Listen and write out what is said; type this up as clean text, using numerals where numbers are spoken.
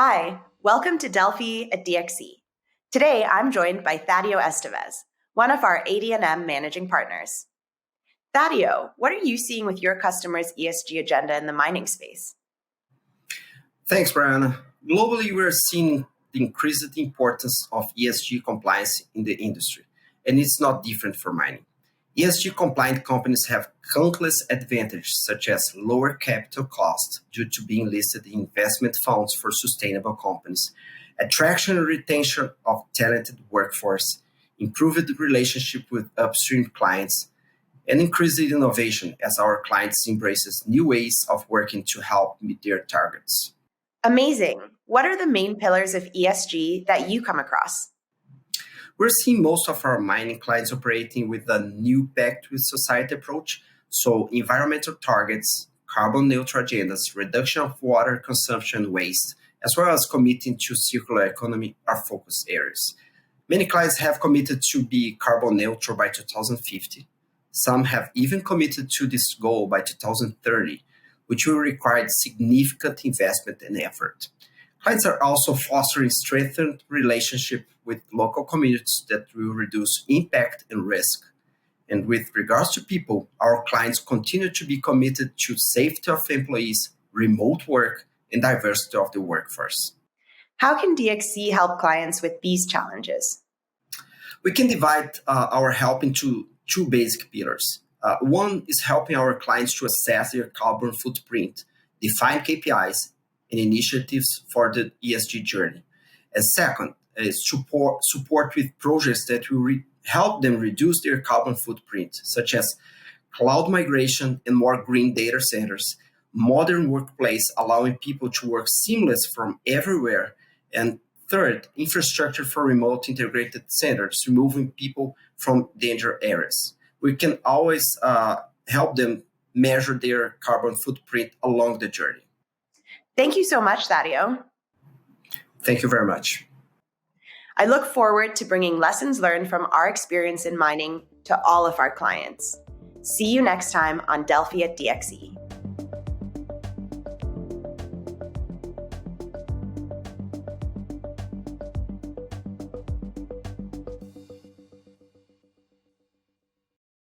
Hi, welcome to Delphi at DXC. Today, I'm joined by Thadeu Esteves, one of our AD&M managing partners. Thadeu, what are you seeing with your customers' ESG agenda in the mining space? Thanks, Brianna. Globally, we're seeing the increased importance of ESG compliance in the industry, and it's not different for mining. ESG compliant companies have countless advantages, such as lower capital costs due to being listed in investment funds for sustainable companies, attraction and retention of talented workforce, improved relationship with upstream clients, and increased innovation as our clients embraces new ways of working to help meet their targets. Amazing. What are the main pillars of ESG that you come across? We're seeing most of our mining clients operating with a new Pact with Society approach, so environmental targets, carbon neutral agendas, reduction of water consumption and waste, as well as committing to circular economy are focus areas. Many clients have committed to be carbon neutral by 2050. Some have even committed to this goal by 2030, which will require significant investment and effort. Clients are also fostering strengthened relationship with local communities that will reduce impact and risk. And with regards to people, our clients continue to be committed to safety of employees, remote work, and diversity of the workforce. How can DXC help clients with these challenges? We can divide our help into two basic pillars. One is helping our clients to assess their carbon footprint, define KPIs, and initiatives for the ESG journey. And second is support with projects that will help them reduce their carbon footprint, such as cloud migration and more green data centers, modern workplace allowing people to work seamless from everywhere, and third, infrastructure for remote integrated centers, removing people from danger areas. We can always help them measure their carbon footprint along the journey. Thank you so much, Thadeu. Thank you very much. I look forward to bringing lessons learned from our experience in mining to all of our clients. See you next time on Delphi at DXC.